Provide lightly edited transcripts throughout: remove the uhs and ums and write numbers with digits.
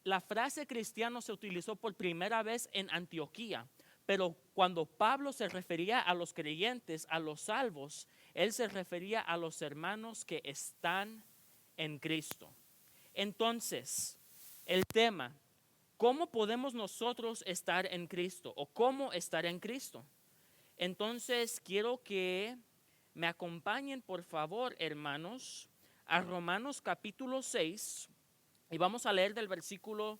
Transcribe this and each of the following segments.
la frase cristiano se utilizó por primera vez en Antioquía, pero cuando Pablo se refería a los creyentes, a los salvos, él se refería a los hermanos que están en Cristo. Entonces, el tema, ¿cómo podemos nosotros estar en Cristo o cómo estar en Cristo? Entonces, quiero que me acompañen, por favor, hermanos, a Romanos capítulo 6 y vamos a leer del versículo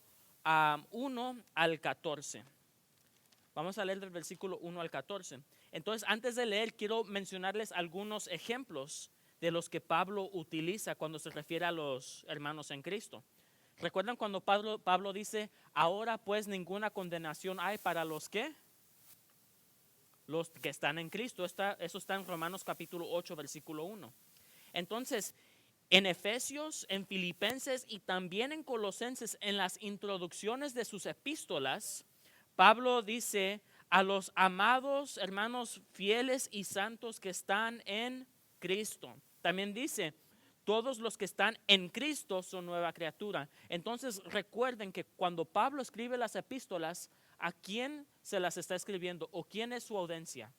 1 al 14. Vamos a leer del versículo 1 al 14. Entonces, antes de leer, quiero mencionarles algunos ejemplos de los que Pablo utiliza cuando se refiere a los hermanos en Cristo. ¿Recuerdan cuando Pablo dice, ahora pues ninguna condenación hay para los que están en Cristo? Eso está en Romanos capítulo 8, versículo 1. Entonces, en Efesios, en Filipenses y también en Colosenses, en las introducciones de sus epístolas, Pablo dice a los amados hermanos fieles y santos que están en Cristo. También dice, todos los que están en Cristo son nueva criatura. Entonces recuerden que cuando Pablo escribe las epístolas, ¿a quién se las está escribiendo o quién es su audiencia?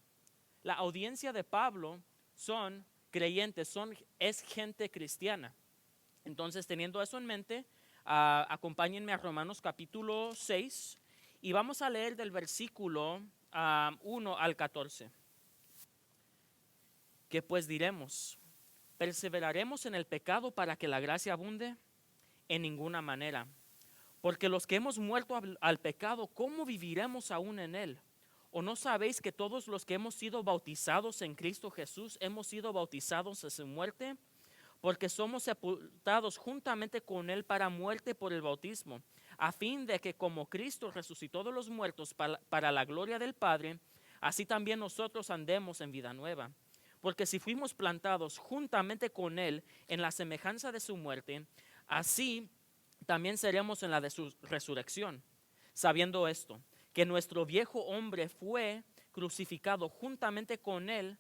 La audiencia de Pablo son creyentes, es gente cristiana. Entonces, teniendo eso en mente, acompáñenme a Romanos capítulo 6 y vamos a leer del versículo 1 al 14. ¿Qué pues diremos? ¿Perseveraremos en el pecado para que la gracia abunde? En ninguna manera. Porque los que hemos muerto al pecado, ¿cómo viviremos aún en él? ¿O no sabéis que todos los que hemos sido bautizados en Cristo Jesús hemos sido bautizados en su muerte? Porque somos sepultados juntamente con él para muerte por el bautismo, a fin de que como Cristo resucitó de los muertos para la gloria del Padre, así también nosotros andemos en vida nueva. Porque si fuimos plantados juntamente con él en la semejanza de su muerte, así también seremos en la de su resurrección, sabiendo esto, que nuestro viejo hombre fue crucificado juntamente con él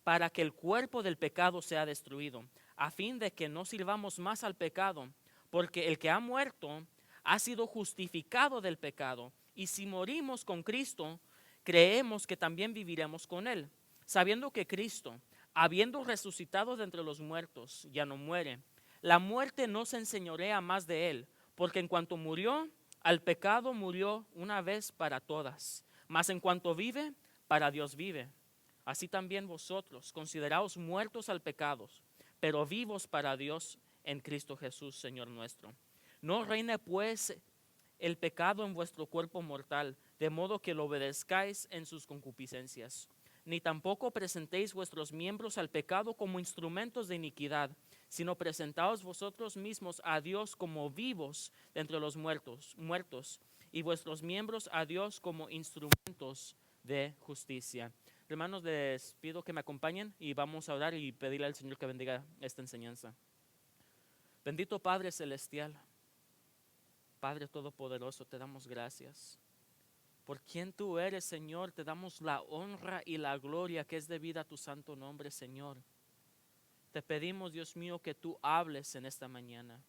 para que el cuerpo del pecado sea destruido, a fin de que no sirvamos más al pecado, porque el que ha muerto ha sido justificado del pecado, y si morimos con Cristo, creemos que también viviremos con él, sabiendo que Cristo, habiendo resucitado de entre los muertos, ya no muere. La muerte no se enseñorea más de él, porque en cuanto murió, al pecado murió una vez para todas, mas en cuanto vive, para Dios vive. Así también vosotros, consideraos muertos al pecado, pero vivos para Dios en Cristo Jesús, Señor nuestro. No reine pues el pecado en vuestro cuerpo mortal, de modo que lo obedezcáis en sus concupiscencias. Ni tampoco presentéis vuestros miembros al pecado como instrumentos de iniquidad, sino presentaos vosotros mismos a Dios como vivos de entre los muertos, y vuestros miembros a Dios como instrumentos de justicia. Hermanos, les pido que me acompañen y vamos a orar y pedirle al Señor que bendiga esta enseñanza. Bendito Padre Celestial, Padre Todopoderoso, te damos gracias. Por quien tú eres, Señor, te damos la honra y la gloria que es debida a tu santo nombre, Señor. Te pedimos, Dios mío, que tú hables en esta mañana.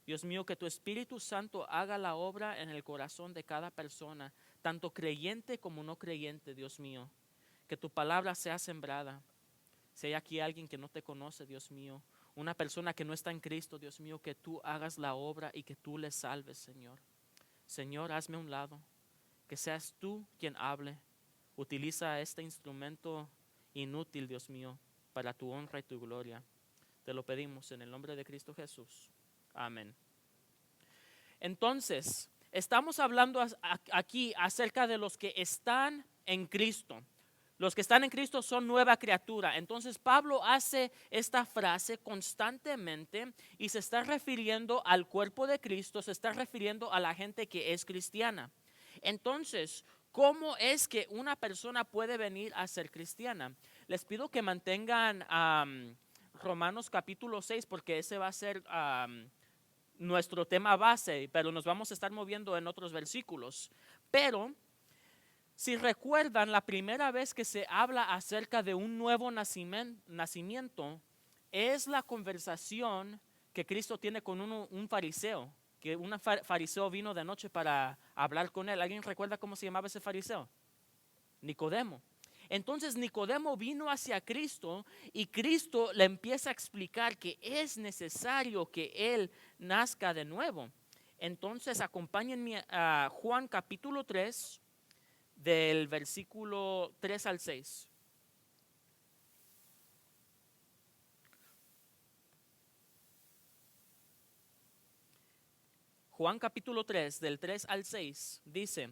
Dios mío, que tu Espíritu Santo haga la obra en el corazón de cada persona, tanto creyente como no creyente, Dios mío. Que tu palabra sea sembrada. Si hay aquí alguien que no te conoce, Dios mío, una persona que no está en Cristo, Dios mío, que tú hagas la obra y que tú le salves, Señor. Señor, hazme a un lado, que seas tú quien hable. Utiliza este instrumento inútil, Dios mío, para tu honra y tu gloria. Te lo pedimos en el nombre de Cristo Jesús. Amén. Entonces, estamos hablando aquí acerca de los que están en Cristo. Los que están en Cristo son nueva criatura. Entonces Pablo hace esta frase constantemente y se está refiriendo al cuerpo de Cristo, se está refiriendo a la gente que es cristiana. Entonces, ¿cómo es que una persona puede venir a ser cristiana? Les pido que mantengan Romanos capítulo 6 porque ese va a ser nuestro tema base, pero nos vamos a estar moviendo en otros versículos. Pero si recuerdan, la primera vez que se habla acerca de un nuevo nacimiento es la conversación que Cristo tiene con un fariseo que un fariseo vino de noche para hablar con él. ¿Alguien recuerda cómo se llamaba ese fariseo? Nicodemo. Entonces Nicodemo vino hacia Cristo y Cristo le empieza a explicar que es necesario que él nazca de nuevo. Entonces acompáñenme a Juan capítulo 3, del versículo 3 al 6. Juan capítulo 3, del 3 al 6, dice: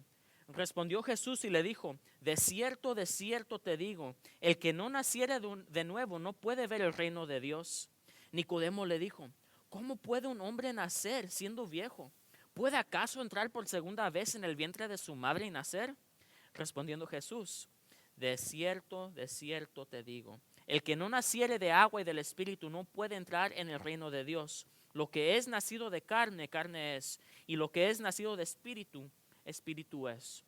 respondió Jesús y le dijo: de cierto te digo, el que no naciere de nuevo no puede ver el reino de Dios. Nicodemo le dijo: ¿cómo puede un hombre nacer siendo viejo? ¿Puede acaso entrar por segunda vez en el vientre de su madre y nacer? Respondiendo Jesús: de cierto te digo, el que no naciere de agua y del Espíritu no puede entrar en el reino de Dios. Lo que es nacido de carne, carne es, y lo que es nacido de espíritu, espíritu es.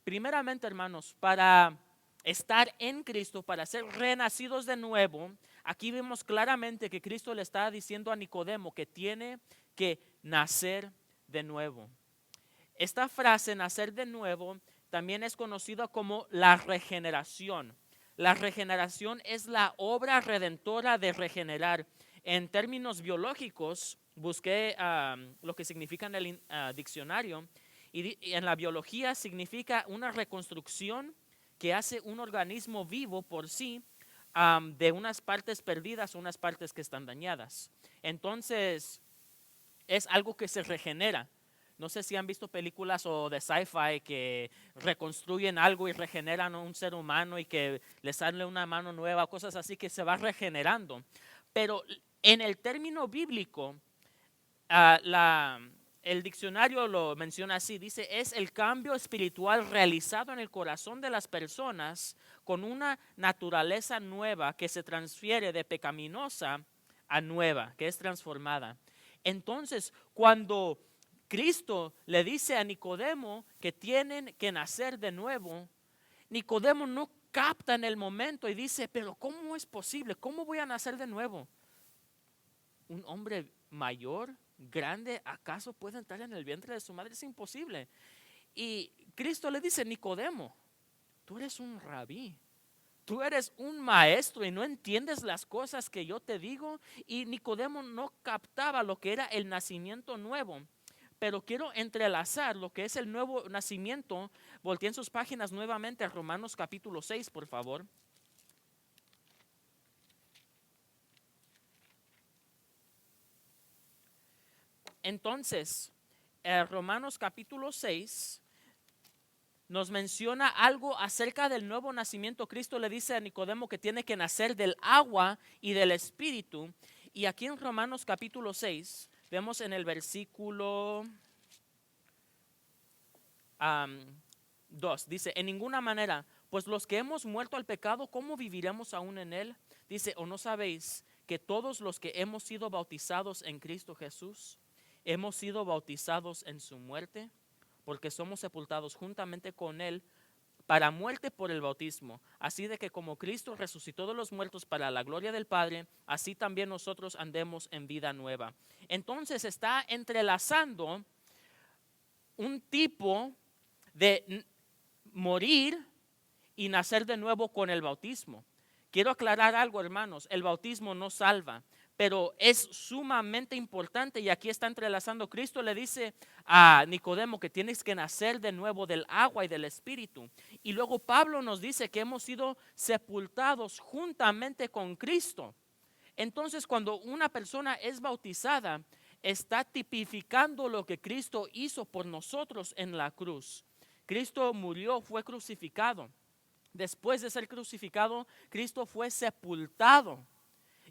Primeramente, hermanos, para estar en Cristo, para ser renacidos de nuevo, aquí vemos claramente que Cristo le está diciendo a Nicodemo que tiene que nacer de nuevo. Esta frase, nacer de nuevo, también es conocida como la regeneración. La regeneración es la obra redentora de regenerar. En términos biológicos, busqué lo que significa en el diccionario, y en la biología significa una reconstrucción que hace un organismo vivo por sí, de unas partes perdidas a unas partes que están dañadas. Entonces, es algo que se regenera. No sé si han visto películas o de sci-fi que reconstruyen algo y regeneran a un ser humano y que le sale una mano nueva, cosas así que se va regenerando. Pero en el término bíblico, el diccionario lo menciona así, dice: es el cambio espiritual realizado en el corazón de las personas con una naturaleza nueva que se transfiere de pecaminosa a nueva, que es transformada. Entonces, cuando Cristo le dice a Nicodemo que tienen que nacer de nuevo, Nicodemo no capta en el momento y dice: pero ¿cómo es posible? ¿Cómo voy a nacer de nuevo? ¿Un hombre mayor, grande, acaso puede entrar en el vientre de su madre? Es imposible. Y Cristo le dice: Nicodemo, tú eres un rabí, tú eres un maestro y no entiendes las cosas que yo te digo. Y Nicodemo no captaba lo que era el nacimiento nuevo. Pero quiero entrelazar lo que es el nuevo nacimiento. Volteen sus páginas nuevamente a Romanos capítulo 6, por favor. Entonces, Romanos capítulo 6 nos menciona algo acerca del nuevo nacimiento. Cristo le dice a Nicodemo que tiene que nacer del agua y del Espíritu. Y aquí en Romanos capítulo 6 vemos en el versículo 2, dice: en ninguna manera, pues los que hemos muerto al pecado, ¿cómo viviremos aún en él? Dice: ¿o no sabéis que todos los que hemos sido bautizados en Cristo Jesús, hemos sido bautizados en su muerte? Porque somos sepultados juntamente con él para muerte por el bautismo, así de que como Cristo resucitó de los muertos para la gloria del Padre, así también nosotros andemos en vida nueva. Entonces está entrelazando un tipo de morir y nacer de nuevo con el bautismo. Quiero aclarar algo, hermanos: el bautismo no salva, pero es sumamente importante, y aquí está entrelazando. Cristo le dice a Nicodemo que tienes que nacer de nuevo del agua y del Espíritu. Y luego Pablo nos dice que hemos sido sepultados juntamente con Cristo. Entonces, cuando una persona es bautizada, está tipificando lo que Cristo hizo por nosotros en la cruz. Cristo murió, fue crucificado. Después de ser crucificado, Cristo fue sepultado.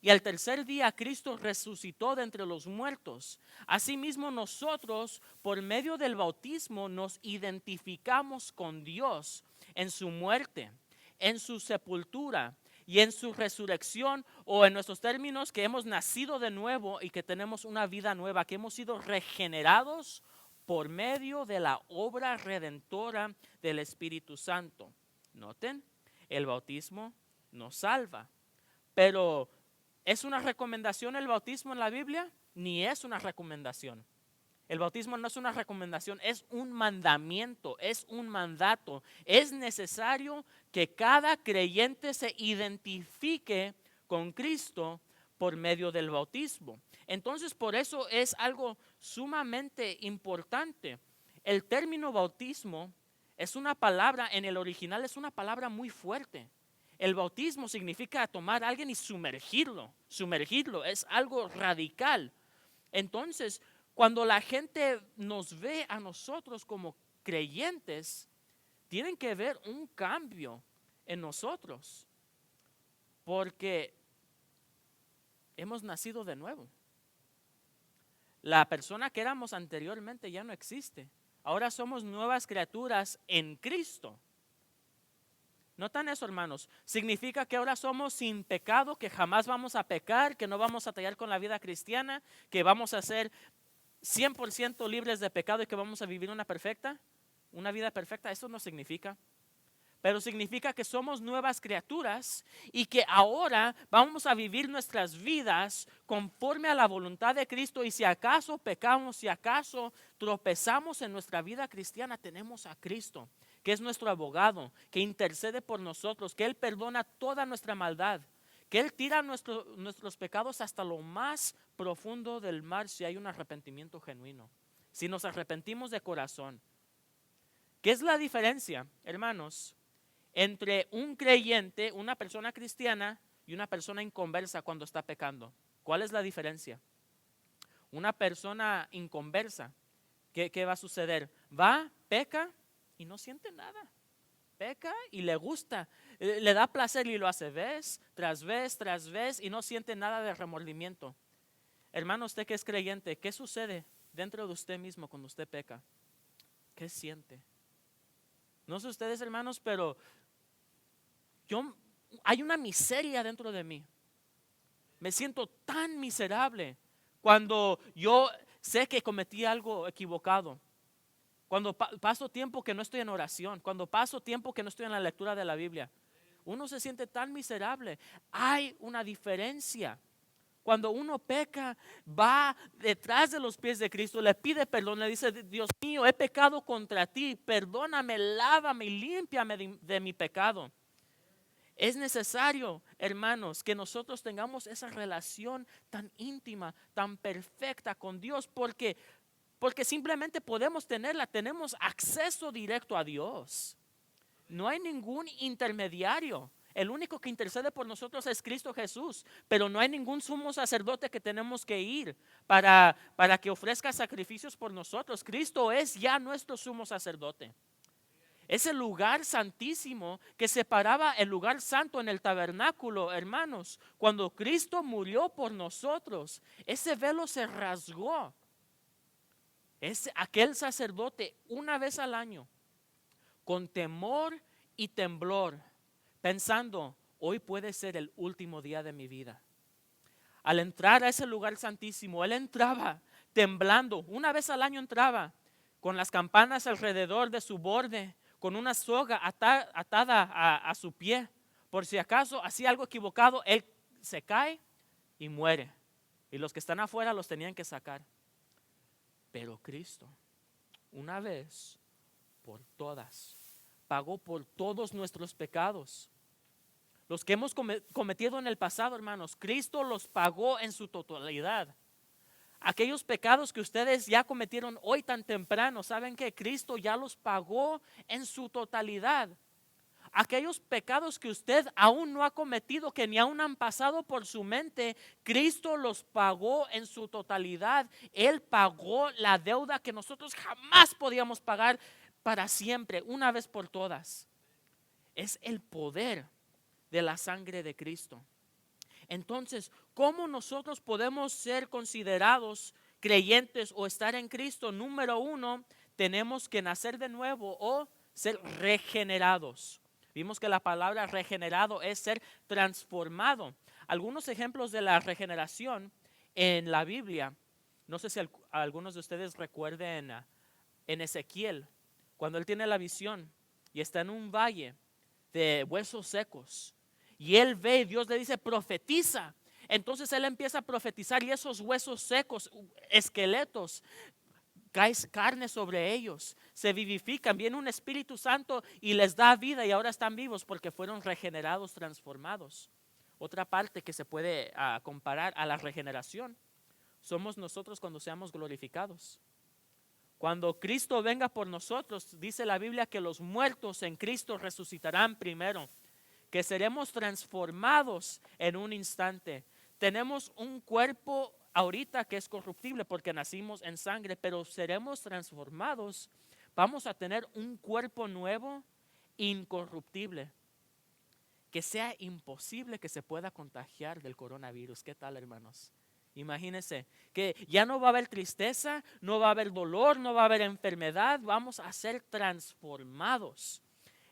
Y al tercer día Cristo resucitó de entre los muertos. Asimismo, nosotros, por medio del bautismo, nos identificamos con Dios en su muerte, en su sepultura y en su resurrección, o en nuestros términos, que hemos nacido de nuevo y que tenemos una vida nueva, que hemos sido regenerados por medio de la obra redentora del Espíritu Santo. Noten, el bautismo nos salva, pero ¿es una recomendación el bautismo en la Biblia? Ni es una recomendación. El bautismo no es una recomendación, es un mandamiento, es un mandato. Es necesario que cada creyente se identifique con Cristo por medio del bautismo. Entonces, por eso es algo sumamente importante. El término bautismo es una palabra, en el original es una palabra muy fuerte. El bautismo significa tomar a alguien y sumergirlo. Sumergirlo es algo radical. Entonces, cuando la gente nos ve a nosotros como creyentes, tienen que ver un cambio en nosotros, porque hemos nacido de nuevo. La persona que éramos anteriormente ya no existe. Ahora somos nuevas criaturas en Cristo. ¿Notan eso, hermanos? Significa que ahora somos sin pecado, que jamás vamos a pecar, que no vamos a tallar con la vida cristiana, que vamos a ser 100% libres de pecado y que vamos a vivir una vida perfecta. Eso no significa. Pero significa que somos nuevas criaturas y que ahora vamos a vivir nuestras vidas conforme a la voluntad de Cristo. Y si acaso pecamos, si acaso tropezamos en nuestra vida cristiana, tenemos a Cristo, que es nuestro abogado, que intercede por nosotros, que Él perdona toda nuestra maldad, que Él tira nuestros pecados hasta lo más profundo del mar si hay un arrepentimiento genuino, si nos arrepentimos de corazón. ¿Qué es la diferencia, hermanos, entre un creyente, una persona cristiana y una persona inconversa cuando está pecando? ¿Cuál es la diferencia? Una persona inconversa, ¿qué va a suceder? Va, peca y no siente nada. Peca y le gusta, le da placer y lo hace vez tras vez y no siente nada de remordimiento. Hermano, usted que es creyente, ¿qué sucede dentro de usted mismo cuando usted peca? ¿Qué siente? No sé ustedes, hermanos, pero hay una miseria dentro de mí. Me siento tan miserable cuando yo sé que cometí algo equivocado. Cuando paso tiempo que no estoy en oración, cuando paso tiempo que no estoy en la lectura de la Biblia, uno se siente tan miserable. Hay una diferencia. Cuando uno peca, va detrás de los pies de Cristo, le pide perdón, le dice: Dios mío, he pecado contra ti, perdóname, lávame y límpiame de mi pecado. Es necesario, hermanos, que nosotros tengamos esa relación tan íntima, tan perfecta con Dios, porque simplemente podemos tenerla, tenemos acceso directo a Dios. No hay ningún intermediario. El único que intercede por nosotros es Cristo Jesús, pero no hay ningún sumo sacerdote que tenemos que ir para que ofrezca sacrificios por nosotros. Cristo es ya nuestro sumo sacerdote. Ese lugar santísimo que separaba el lugar santo en el tabernáculo, hermanos, cuando Cristo murió por nosotros, ese velo se rasgó. Aquel sacerdote una vez al año, con temor y temblor, pensando: hoy puede ser el último día de mi vida. Al entrar a ese lugar santísimo, él entraba temblando. Una vez al año entraba con las campanas alrededor de su borde, con una soga atada a su pie. Por si acaso hacía algo equivocado, él se cae y muere. Y los que están afuera los tenían que sacar. Pero Cristo, una vez por todas, pagó por todos nuestros pecados. Los que hemos cometido en el pasado, hermanos, Cristo los pagó en su totalidad. Aquellos pecados que ustedes ya cometieron hoy tan temprano, saben que Cristo ya los pagó en su totalidad. Aquellos pecados que usted aún no ha cometido, que ni aún han pasado por su mente, Cristo los pagó en su totalidad. Él pagó la deuda que nosotros jamás podíamos pagar para siempre, una vez por todas. Es el poder de la sangre de Cristo. Entonces, ¿cómo nosotros podemos ser considerados creyentes o estar en Cristo? Número uno, tenemos que nacer de nuevo o ser regenerados. Vimos que la palabra regenerado es ser transformado. Algunos ejemplos de la regeneración en la Biblia, no sé si algunos de ustedes recuerden en Ezequiel, cuando él tiene la visión y está en un valle de huesos secos. Y él ve y Dios le dice: profetiza. Entonces él empieza a profetizar y esos huesos secos, esqueletos, cae carne sobre ellos, se vivifican, viene un Espíritu Santo y les da vida y ahora están vivos porque fueron regenerados, transformados. Otra parte que se puede comparar a la regeneración somos nosotros cuando seamos glorificados. Cuando Cristo venga por nosotros, dice la Biblia que los muertos en Cristo resucitarán primero, que seremos transformados en un instante. Tenemos un cuerpo ahorita que es corruptible porque nacimos en sangre, pero seremos transformados. Vamos a tener un cuerpo nuevo, incorruptible, que sea imposible que se pueda contagiar del coronavirus. ¿Qué tal, hermanos? Imagínense que ya no va a haber tristeza, no va a haber dolor, no va a haber enfermedad, vamos a ser transformados.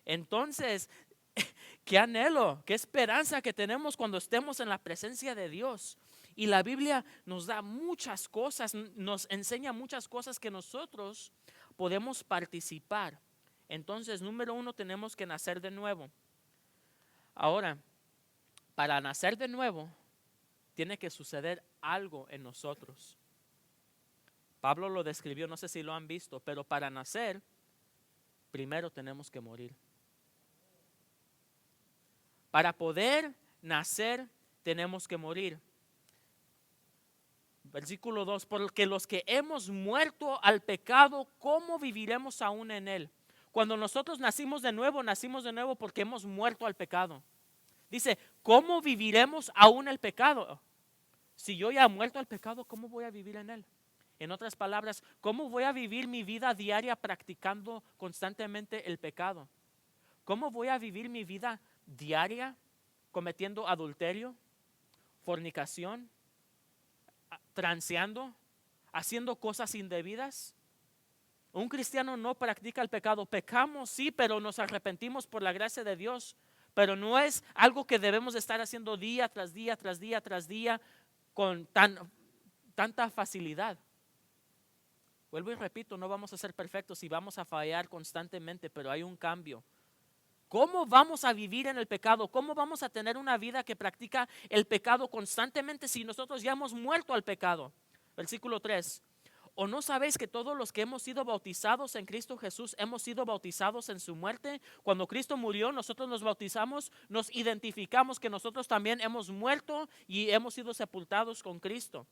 Entonces, qué anhelo, qué esperanza que tenemos cuando estemos en la presencia de Dios. Y la Biblia nos da muchas cosas, nos enseña muchas cosas que nosotros podemos participar. Entonces, número 1, tenemos que nacer de nuevo. Ahora, para nacer de nuevo, tiene que suceder algo en nosotros. Pablo lo describió, no sé si lo han visto, pero para nacer, primero tenemos que morir. Para poder nacer, tenemos que morir. Versículo 2, porque los que hemos muerto al pecado, ¿cómo viviremos aún en él? Cuando nosotros nacimos de nuevo porque hemos muerto al pecado. Dice, ¿cómo viviremos aún el pecado? Si yo ya he muerto al pecado, ¿cómo voy a vivir en él? En otras palabras, ¿cómo voy a vivir mi vida diaria practicando constantemente el pecado? ¿Cómo voy a vivir mi vida diaria cometiendo adulterio, fornicación, transeando, haciendo cosas indebidas? Un cristiano no practica el pecado. Pecamos, sí, pero nos arrepentimos por la gracia de Dios. Pero no es algo que debemos estar haciendo día tras día, tras día, tras día, con tanta facilidad. Vuelvo y repito, no vamos a ser perfectos y vamos a fallar constantemente, pero hay un cambio. ¿Cómo vamos a vivir en el pecado? ¿Cómo vamos a tener una vida que practica el pecado constantemente si nosotros ya hemos muerto al pecado? Versículo 3. ¿O no sabéis que todos los que hemos sido bautizados en Cristo Jesús hemos sido bautizados en su muerte? Cuando Cristo murió, nosotros nos bautizamos, nos identificamos que nosotros también hemos muerto y hemos sido sepultados con Cristo.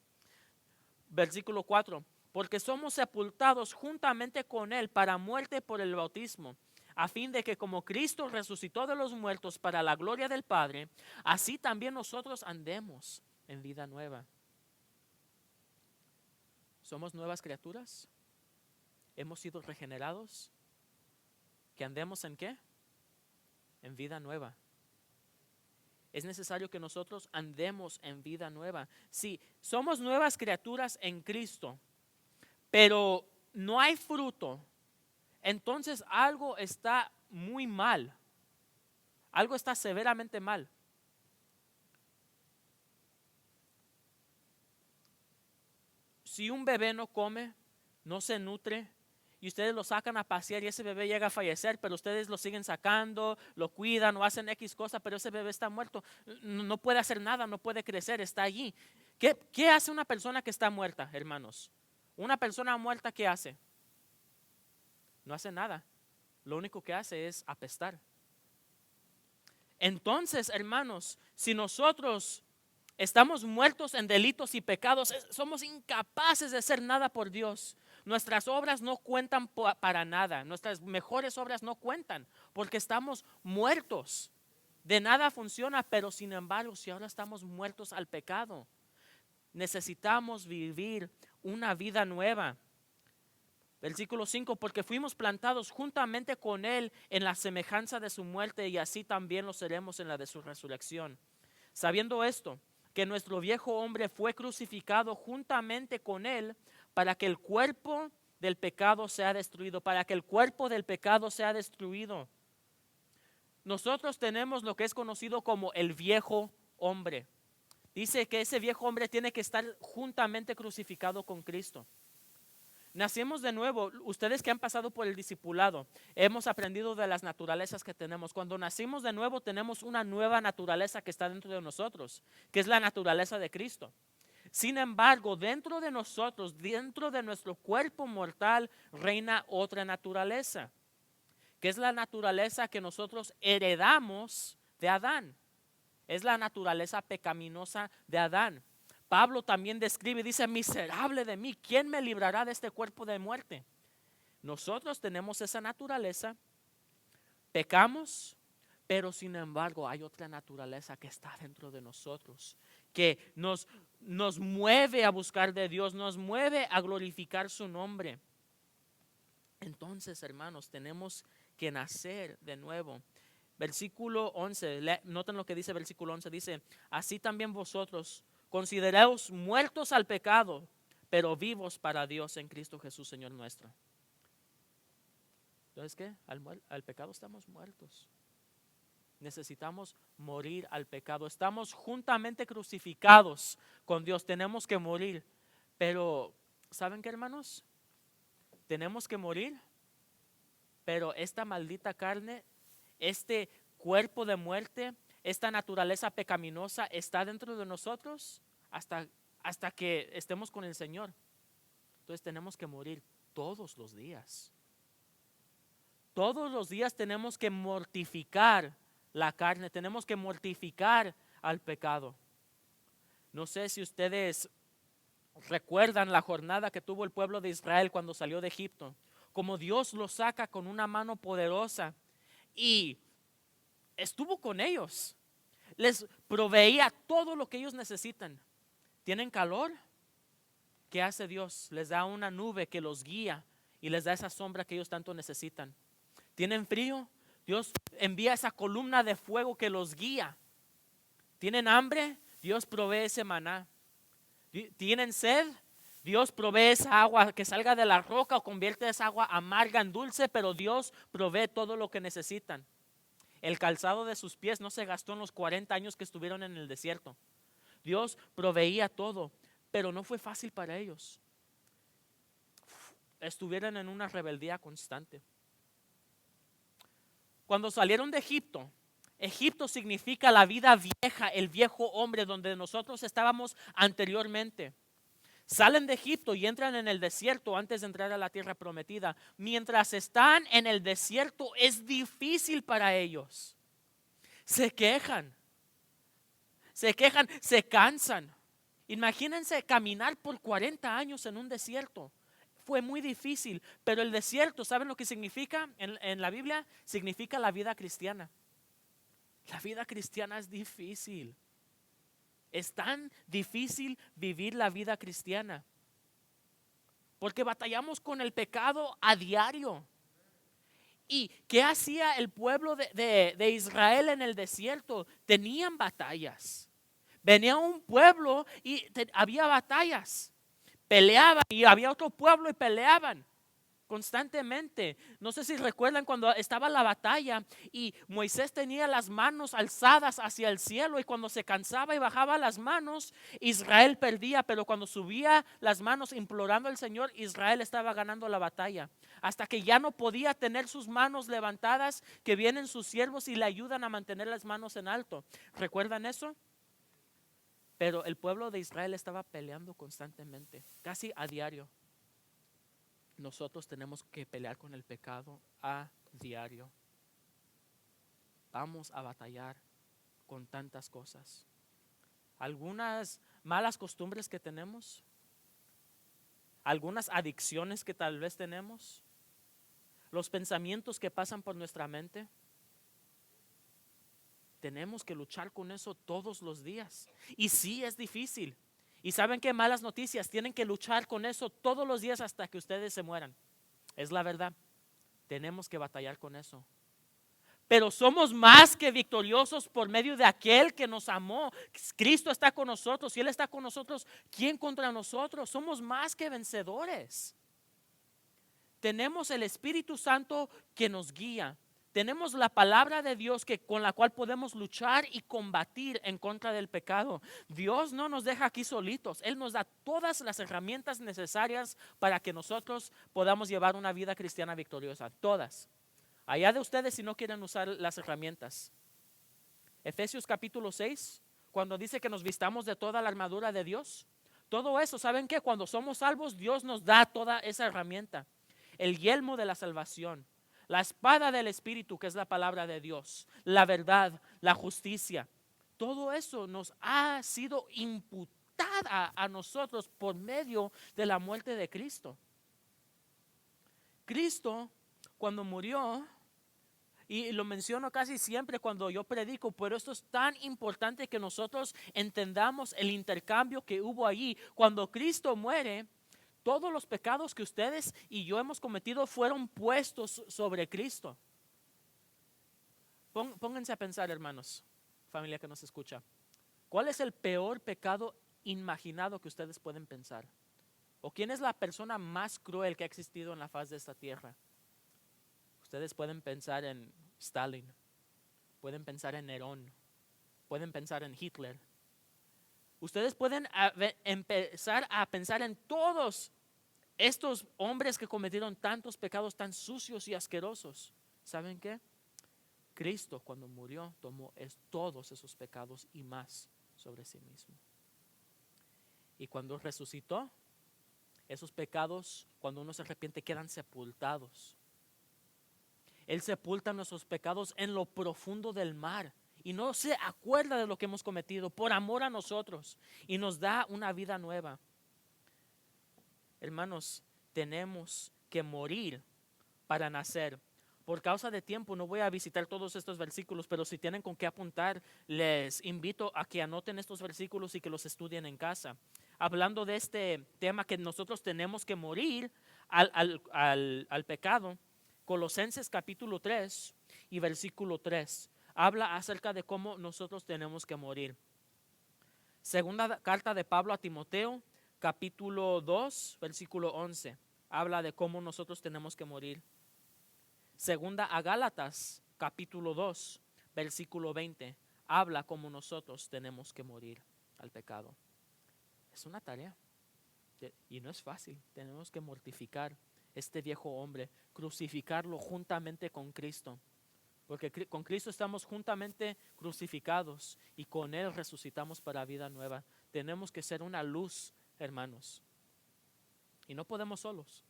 Versículo 4. Porque somos sepultados juntamente con Él para muerte por el bautismo, a fin de que como Cristo resucitó de los muertos para la gloria del Padre, así también nosotros andemos en vida nueva. ¿Somos nuevas criaturas? ¿Hemos sido regenerados? ¿Que andemos en qué? En vida nueva. Es necesario que nosotros andemos en vida nueva. Sí, somos nuevas criaturas en Cristo, pero no hay fruto. Entonces algo está muy mal. Algo está severamente mal. Si un bebé no come, no se nutre, y ustedes lo sacan a pasear y ese bebé llega a fallecer, pero ustedes lo siguen sacando, lo cuidan o hacen X cosa, pero ese bebé está muerto, no puede hacer nada, no puede crecer, está allí. ¿Qué hace una persona que está muerta, hermanos? Una persona muerta, ¿qué hace? No hace nada. Lo único que hace es apestar. Entonces, hermanos, si nosotros estamos muertos en delitos y pecados, somos incapaces de hacer nada por Dios. Nuestras obras no cuentan para nada. Nuestras mejores obras no cuentan porque estamos muertos. De nada funciona, pero sin embargo, si ahora estamos muertos al pecado, necesitamos vivir una vida nueva. Versículo 5, porque fuimos plantados juntamente con Él en la semejanza de su muerte y así también lo seremos en la de su resurrección. Sabiendo esto, que nuestro viejo hombre fue crucificado juntamente con Él para que el cuerpo del pecado sea destruido, para que el cuerpo del pecado sea destruido. Nosotros tenemos lo que es conocido como el viejo hombre. Dice que ese viejo hombre tiene que estar juntamente crucificado con Cristo. Nacimos de nuevo. Ustedes que han pasado por el discipulado, hemos aprendido de las naturalezas que tenemos. Cuando nacimos de nuevo tenemos una nueva naturaleza que está dentro de nosotros, que es la naturaleza de Cristo. Sin embargo, dentro de nosotros, dentro de nuestro cuerpo mortal, reina otra naturaleza, que es la naturaleza que nosotros heredamos de Adán. Es la naturaleza pecaminosa de Adán. Pablo también describe, dice, miserable de mí, ¿quién me librará de este cuerpo de muerte? Nosotros tenemos esa naturaleza, pecamos, pero sin embargo hay otra naturaleza que está dentro de nosotros, que nos mueve a buscar de Dios, nos mueve a glorificar su nombre. Entonces, hermanos, tenemos que nacer de nuevo. Versículo 11, noten lo que dice versículo 11, dice, así también vosotros consideraos muertos al pecado, pero vivos para Dios en Cristo Jesús, Señor nuestro. Entonces, ¿qué? Al pecado estamos muertos. Necesitamos morir al pecado. Estamos juntamente crucificados con Dios. Tenemos que morir. Pero, ¿saben qué, hermanos? Tenemos que morir. Pero esta maldita carne, este cuerpo de muerte, esta naturaleza pecaminosa está dentro de nosotros hasta que estemos con el Señor. Entonces tenemos que morir todos los días. Todos los días tenemos que mortificar la carne, tenemos que mortificar al pecado. No sé si ustedes recuerdan la jornada que tuvo el pueblo de Israel cuando salió de Egipto, como Dios los saca con una mano poderosa y estuvo con ellos, les proveía todo lo que ellos necesitan. ¿Tienen calor? ¿Qué hace Dios? Les da una nube que los guía y les da esa sombra que ellos tanto necesitan. ¿Tienen frío? Dios envía esa columna de fuego que los guía. ¿Tienen hambre? Dios provee ese maná. ¿Tienen sed? Dios provee esa agua que salga de la roca o convierte esa agua amarga en dulce, pero Dios provee todo lo que necesitan. El calzado de sus pies no se gastó en los 40 años que estuvieron en el desierto. Dios proveía todo, pero no fue fácil para ellos. Estuvieron en una rebeldía constante. Cuando salieron de Egipto, Egipto significa la vida vieja, el viejo hombre donde nosotros estábamos anteriormente. Salen de Egipto y entran en el desierto antes de entrar a la tierra prometida. Mientras están en el desierto es difícil para ellos. Se quejan, se cansan. Imagínense caminar por 40 años en un desierto. Fue muy difícil, pero el desierto, ¿saben lo que significa? En la Biblia significa la vida cristiana. La vida cristiana es difícil. Es tan difícil vivir la vida cristiana. Porque batallamos con el pecado a diario. ¿Y qué hacía el pueblo de Israel en el desierto? Tenían batallas. Venía un pueblo y había batallas. Peleaban y había otro pueblo y peleaban constantemente. No sé si recuerdan cuando estaba la batalla y Moisés tenía las manos alzadas hacia el cielo y cuando se cansaba y bajaba las manos, Israel perdía, pero cuando subía las manos implorando al Señor, Israel estaba ganando la batalla. Hasta que ya no podía tener sus manos levantadas, que vienen sus siervos y le ayudan a mantener las manos en alto. ¿Recuerdan eso? Pero el pueblo de Israel estaba peleando constantemente, casi a diario. Nosotros tenemos que pelear con el pecado a diario. Vamos a batallar con tantas cosas. Algunas malas costumbres que tenemos, algunas adicciones que tal vez tenemos, los pensamientos que pasan por nuestra mente. Tenemos que luchar con eso todos los días. Y sí, es difícil. Y saben qué malas noticias, tienen que luchar con eso todos los días hasta que ustedes se mueran. Es la verdad. Tenemos que batallar con eso. Pero somos más que victoriosos por medio de aquel que nos amó. Cristo está con nosotros. Si Él está con nosotros, ¿quién contra nosotros? Somos más que vencedores. Tenemos el Espíritu Santo que nos guía. Tenemos la palabra de Dios con la cual podemos luchar y combatir en contra del pecado. Dios no nos deja aquí solitos. Él nos da todas las herramientas necesarias para que nosotros podamos llevar una vida cristiana victoriosa. Todas. Allá de ustedes si no quieren usar las herramientas. Efesios capítulo 6, cuando dice que nos vistamos de toda la armadura de Dios. Todo eso, ¿saben qué? Cuando somos salvos, Dios nos da toda esa herramienta. El yelmo de la salvación, la espada del Espíritu, que es la palabra de Dios, la verdad, la justicia. Todo eso nos ha sido imputada a nosotros por medio de la muerte de Cristo. Cristo, cuando murió, y lo menciono casi siempre cuando yo predico, pero esto es tan importante que nosotros entendamos el intercambio que hubo allí. Cuando Cristo muere, todos los pecados que ustedes y yo hemos cometido fueron puestos sobre Cristo. Pónganse a pensar, hermanos, familia que nos escucha. ¿Cuál es el peor pecado imaginado que ustedes pueden pensar? ¿O quién es la persona más cruel que ha existido en la faz de esta tierra? Ustedes pueden pensar en Stalin, pueden pensar en Nerón, pueden pensar en Hitler. Ustedes pueden empezar a pensar en todos estos hombres que cometieron tantos pecados tan sucios y asquerosos. ¿Saben qué? Cristo, cuando murió, tomó todos esos pecados y más sobre sí mismo. Y cuando resucitó, esos pecados, cuando uno se arrepiente, quedan sepultados. Él sepulta nuestros pecados en lo profundo del mar y no se acuerda de lo que hemos cometido por amor a nosotros y nos da una vida nueva. Hermanos, tenemos que morir para nacer. Por causa de tiempo no voy a visitar todos estos versículos, pero si tienen con qué apuntar, les invito a que anoten estos versículos y que los estudien en casa. Hablando de este tema que nosotros tenemos que morir al pecado, Colosenses capítulo 3 y versículo 3 habla acerca de cómo nosotros tenemos que morir. Segunda carta de Pablo a Timoteo, capítulo 2, versículo 11, habla de cómo nosotros tenemos que morir. Segunda a Gálatas, capítulo 2, versículo 20, habla cómo nosotros tenemos que morir al pecado. Es una tarea y no es fácil. Tenemos que mortificar este viejo hombre, crucificarlo juntamente con Cristo. Porque con Cristo estamos juntamente crucificados y con Él resucitamos para vida nueva. Tenemos que ser una luz, hermanos. Y no podemos solos.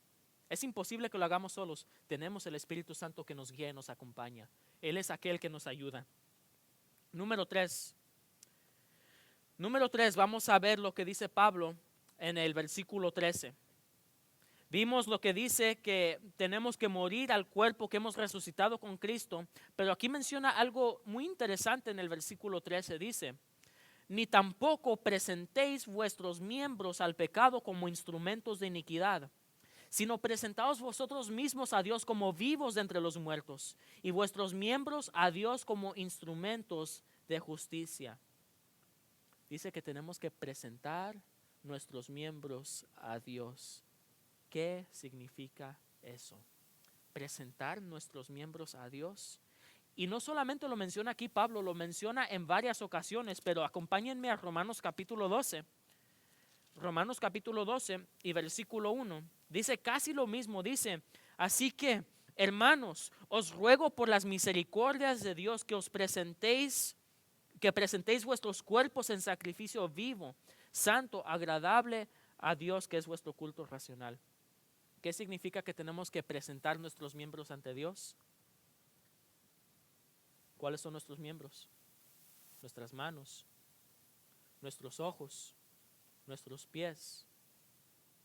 Es imposible que lo hagamos solos. Tenemos el Espíritu Santo que nos guía y nos acompaña. Él es aquel que nos ayuda. Número 3. Vamos a ver lo que dice Pablo en el versículo 13. Vimos lo que dice que tenemos que morir al cuerpo que hemos resucitado con Cristo, pero aquí menciona algo muy interesante en el versículo 13. Dice, ni tampoco presentéis vuestros miembros al pecado como instrumentos de iniquidad, sino presentaos vosotros mismos a Dios como vivos de entre los muertos, y vuestros miembros a Dios como instrumentos de justicia. Dice que tenemos que presentar nuestros miembros a Dios. ¿Qué significa eso? Presentar nuestros miembros a Dios. Y no solamente lo menciona aquí Pablo, lo menciona en varias ocasiones, pero acompáñenme a Romanos capítulo 12. Romanos capítulo 12 y versículo 1. Dice casi lo mismo, dice, así que, hermanos, os ruego por las misericordias de Dios que presentéis vuestros cuerpos en sacrificio vivo, santo, agradable a Dios, que es vuestro culto racional. ¿Qué significa que tenemos que presentar nuestros miembros ante Dios? ¿Cuáles son nuestros miembros? Nuestras manos, nuestros ojos, nuestros pies,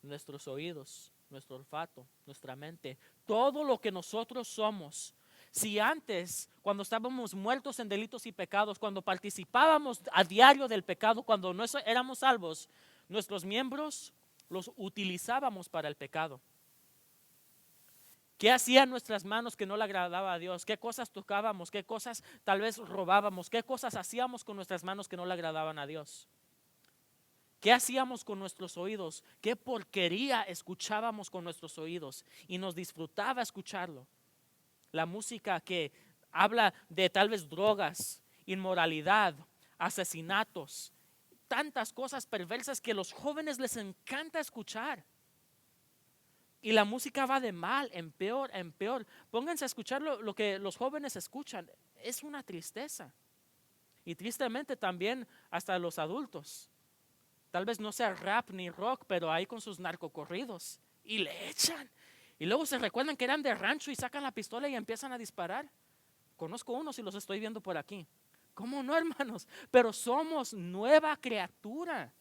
nuestros oídos, nuestro olfato, nuestra mente, todo lo que nosotros somos. Si antes, cuando estábamos muertos en delitos y pecados, cuando participábamos a diario del pecado, cuando no éramos salvos, nuestros miembros los utilizábamos para el pecado. ¿Qué hacían nuestras manos que no le agradaba a Dios? ¿Qué cosas tocábamos? ¿Qué cosas tal vez robábamos? ¿Qué cosas hacíamos con nuestras manos que no le agradaban a Dios? ¿Qué hacíamos con nuestros oídos? ¿Qué porquería escuchábamos con nuestros oídos? Y nos disfrutaba escucharlo. La música que habla de tal vez drogas, inmoralidad, asesinatos, tantas cosas perversas que a los jóvenes les encanta escuchar. Y la música va de mal en peor, en peor. Pónganse a escuchar lo que los jóvenes escuchan. Es una tristeza. Y tristemente también hasta los adultos. tal vez no sea rap ni rock, pero ahí con sus narcocorridos y le echan. Y luego se recuerdan que eran de rancho y sacan la pistola y empiezan a disparar. Conozco unos y los estoy viendo por aquí. ¿Cómo no, hermanos? Pero somos nueva criatura.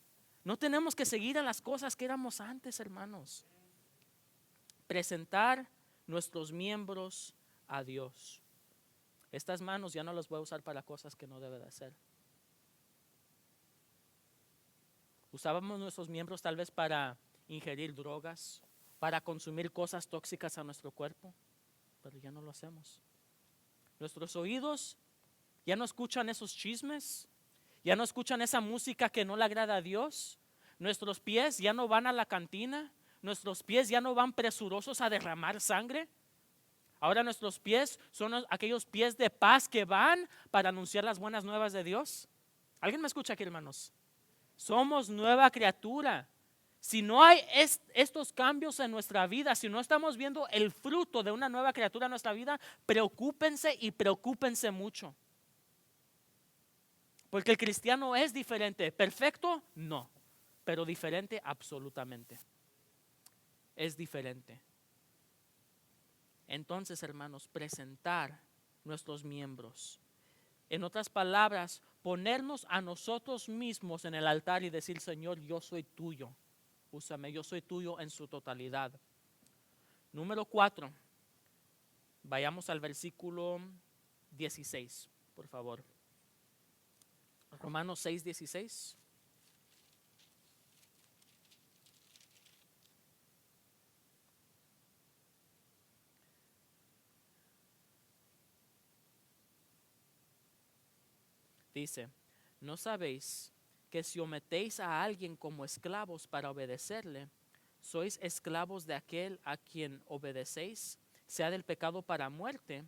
No tenemos que seguir en las cosas que éramos antes, hermanos. Presentar nuestros miembros a Dios. Estas manos ya no las voy a usar para cosas que no debe de hacer. Usábamos nuestros miembros tal vez para ingerir drogas, para consumir cosas tóxicas a nuestro cuerpo, pero ya no lo hacemos. Nuestros oídos ya no escuchan esos chismes, ya no escuchan esa música que no le agrada a Dios. Nuestros pies ya no van a la cantina, nuestros pies ya no van presurosos a derramar sangre. Ahora nuestros pies son aquellos pies de paz que van para anunciar las buenas nuevas de Dios. ¿Alguien me escucha aquí, hermanos? Somos nueva criatura. Si no hay estos cambios en nuestra vida, si no estamos viendo el fruto de una nueva criatura en nuestra vida, preocúpense y preocúpense mucho. Porque el cristiano es diferente. ¿Perfecto? No. Pero diferente absolutamente. Es diferente. Entonces, hermanos, presentar nuestros miembros. En otras palabras, ponernos a nosotros mismos en el altar y decir, Señor, yo soy tuyo. Úsame, yo soy tuyo en su totalidad. Número 4. Vayamos al versículo 16, por favor. Romanos 6:16. Dice, ¿no sabéis que si sometéis a alguien como esclavos para obedecerle, sois esclavos de aquel a quien obedecéis, sea del pecado para muerte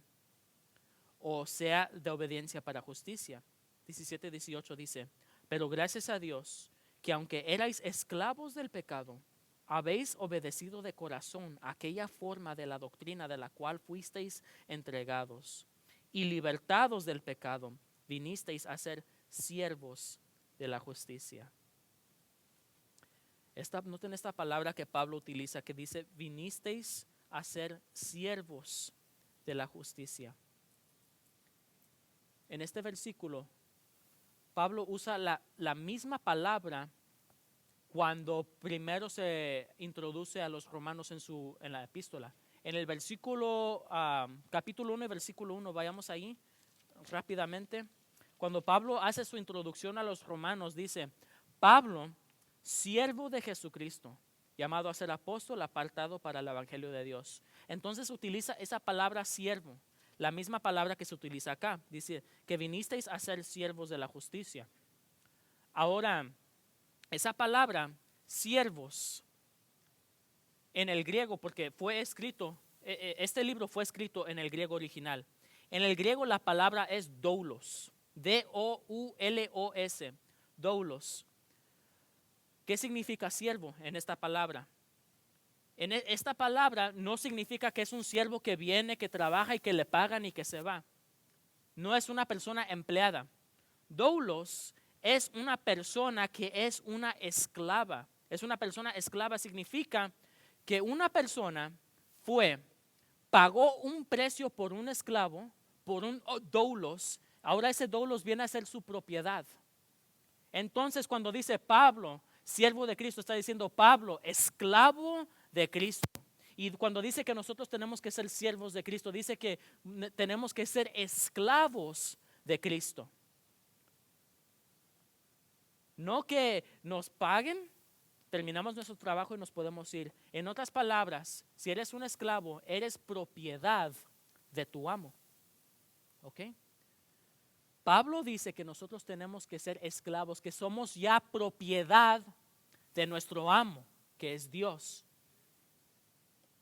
o sea de obediencia para justicia? 17:18 dice, pero gracias a Dios que aunque erais esclavos del pecado, habéis obedecido de corazón aquella forma de la doctrina de la cual fuisteis entregados, y libertados del pecado, vinisteis a ser siervos de la justicia. Noten esta palabra que Pablo utiliza que dice, vinisteis a ser siervos de la justicia. En este versículo, Pablo usa la misma palabra cuando primero se introduce a los romanos en la epístola. En el versículo, capítulo 1 y versículo 1, vayamos ahí rápidamente. Cuando Pablo hace su introducción a los romanos, dice, Pablo, siervo de Jesucristo, llamado a ser apóstol, apartado para el evangelio de Dios. Entonces utiliza esa palabra siervo, la misma palabra que se utiliza acá. Dice que vinisteis a ser siervos de la justicia. Ahora, esa palabra, siervos, en el griego, porque fue escrito, este libro fue escrito en el griego original. En el griego la palabra es doulos, D-O-U-L-O-S, doulos. ¿Qué significa siervo en esta palabra? Esta palabra no significa que es un siervo que viene, que trabaja y que le pagan y que se va. No es una persona empleada. Doulos es una persona que es una esclava. Es una persona esclava, significa que una persona pagó un precio por un esclavo, por un doulos. Ahora ese doulos viene a ser su propiedad. Entonces cuando dice Pablo, siervo de Cristo, está diciendo Pablo, esclavo de Cristo. Y cuando dice que nosotros tenemos que ser siervos de Cristo, dice que tenemos que ser esclavos de Cristo. No que nos paguen, terminamos nuestro trabajo y nos podemos ir. En otras palabras, si eres un esclavo, eres propiedad de tu amo. ¿Ok? Pablo dice que nosotros tenemos que ser esclavos, que somos ya propiedad de nuestro amo, que es Dios.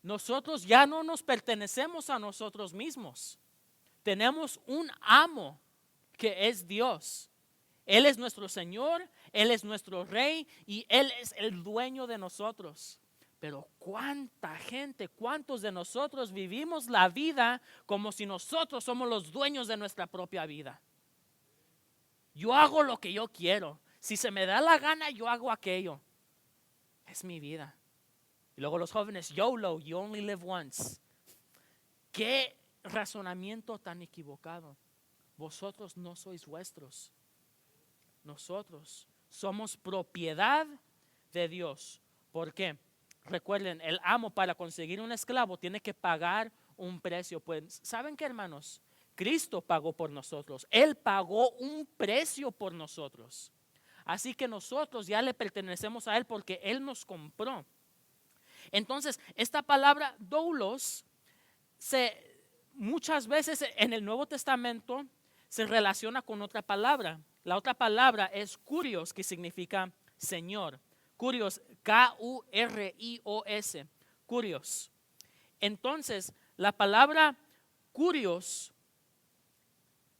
Nosotros ya no nos pertenecemos a nosotros mismos. Tenemos un amo que es Dios. Él es nuestro Señor, Él es nuestro Rey y Él es el dueño de nosotros. Pero cuánta gente, cuántos de nosotros vivimos la vida como si nosotros somos los dueños de nuestra propia vida. Yo hago lo que yo quiero. Si se me da la gana, yo hago aquello. Es mi vida. Y luego los jóvenes, YOLO, you only live once. Qué razonamiento tan equivocado. Vosotros no sois vuestros. Nosotros somos propiedad de Dios. ¿Por qué? Recuerden, el amo para conseguir un esclavo tiene que pagar un precio. Pues, ¿saben qué, hermanos? Cristo pagó por nosotros. Él pagó un precio por nosotros. Así que nosotros ya le pertenecemos a Él porque Él nos compró. Entonces, esta palabra doulos muchas veces en el Nuevo Testamento se relaciona con otra palabra. La otra palabra es kurios, que significa Señor. Kurios, K-U-R-I-O-S, kurios. Entonces, la palabra kurios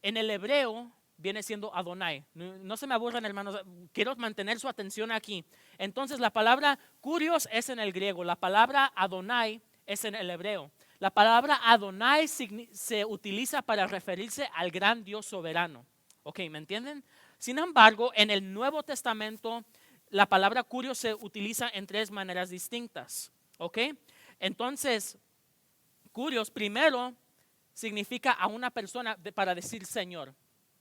en el hebreo viene siendo Adonai. No se me aburran, hermanos, quiero mantener su atención aquí. Entonces, la palabra kurios es en el griego, la palabra Adonai es en el hebreo. La palabra Adonai se utiliza para referirse al gran Dios soberano. Ok, ¿me entienden? Sin embargo, en el Nuevo Testamento, la palabra kurios se utiliza en tres maneras distintas. Ok, entonces, kurios primero significa a una persona para decir Señor.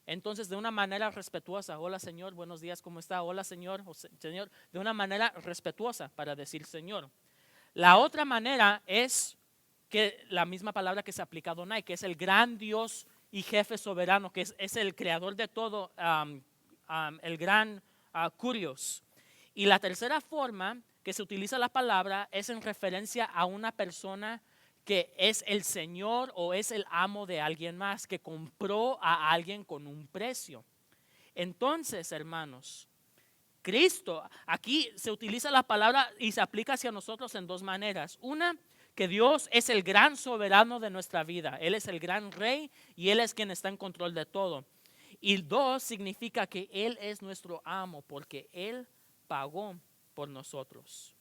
Entonces, de una manera respetuosa, hola Señor, buenos días, ¿cómo está? Hola Señor, Señor, de una manera respetuosa para decir Señor. La otra manera es que la misma palabra que se aplica a Adonai, que es el gran Dios y jefe soberano, que es el creador de todo, el gran kurios. Y la tercera forma que se utiliza la palabra es en referencia a una persona que es el Señor o es el amo de alguien más, que compró a alguien con un precio. Entonces, hermanos, Cristo, aquí se utiliza la palabra y se aplica hacia nosotros en dos maneras. Una, que Dios es el gran soberano de nuestra vida. Él es el gran rey y Él es quien está en control de todo. Y dos, significa que Él es nuestro amo porque Él pagó por nosotros.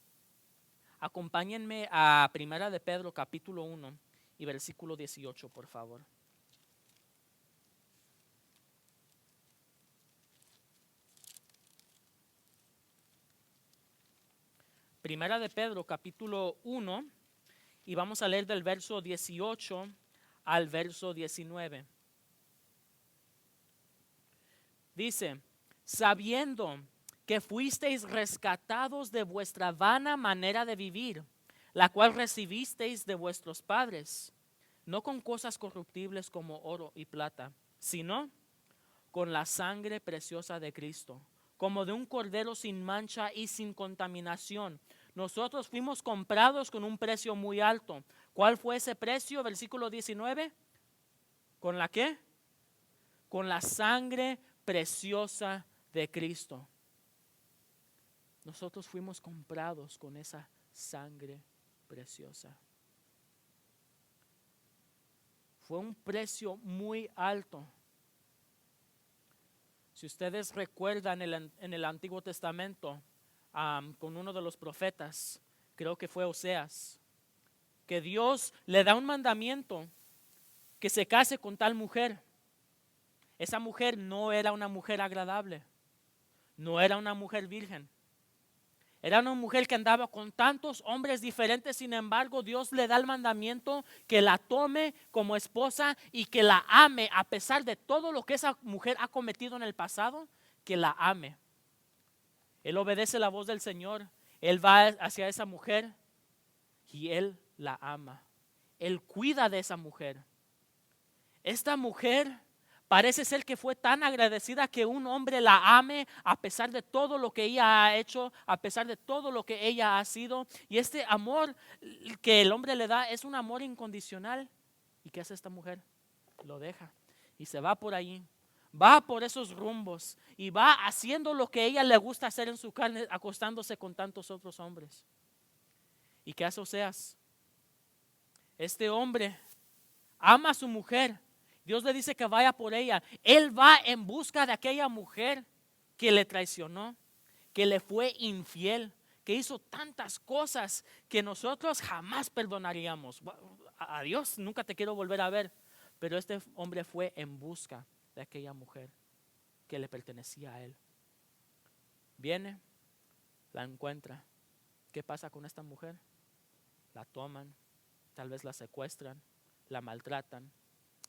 Acompáñenme a Primera de Pedro capítulo 1 y versículo 18, por favor. Primera de Pedro capítulo 1 y vamos a leer del verso 18 al verso 19. Dice, sabiendo que fuisteis rescatados de vuestra vana manera de vivir, la cual recibisteis de vuestros padres, no con cosas corruptibles como oro y plata, sino con la sangre preciosa de Cristo, como de un cordero sin mancha y sin contaminación. Nosotros fuimos comprados con un precio muy alto. ¿Cuál fue ese precio? Versículo 19. ¿Con la qué? Con la sangre preciosa de Cristo. Nosotros fuimos comprados con esa sangre preciosa. Fue un precio muy alto. Si ustedes recuerdan en el Antiguo Testamento, con uno de los profetas, creo que fue Oseas, que Dios le da un mandamiento que se case con tal mujer. Esa mujer no era una mujer agradable, no era una mujer virgen. Era una mujer que andaba con tantos hombres diferentes, sin embargo, Dios le da el mandamiento que la tome como esposa y que la ame a pesar de todo lo que esa mujer ha cometido en el pasado, que la ame. Él obedece la voz del Señor, él va hacia esa mujer y él la ama. Él cuida de esa mujer. Esta mujer parece ser que fue tan agradecida que un hombre la ame a pesar de todo lo que ella ha hecho, a pesar de todo lo que ella ha sido. Y este amor que el hombre le da es un amor incondicional. ¿Y qué hace esta mujer? Lo deja y se va por ahí. Va por esos rumbos y va haciendo lo que a ella le gusta hacer en su carne, acostándose con tantos otros hombres. ¿Y qué hace Oseas? Este hombre ama a su mujer. Dios le dice que vaya por ella. Él va en busca de aquella mujer que le traicionó, que le fue infiel, que hizo tantas cosas que nosotros jamás perdonaríamos. A Dios nunca te quiero volver a ver. Pero este hombre fue en busca de aquella mujer que le pertenecía a él. Viene, la encuentra. ¿Qué pasa con esta mujer? La toman, tal vez la secuestran, la maltratan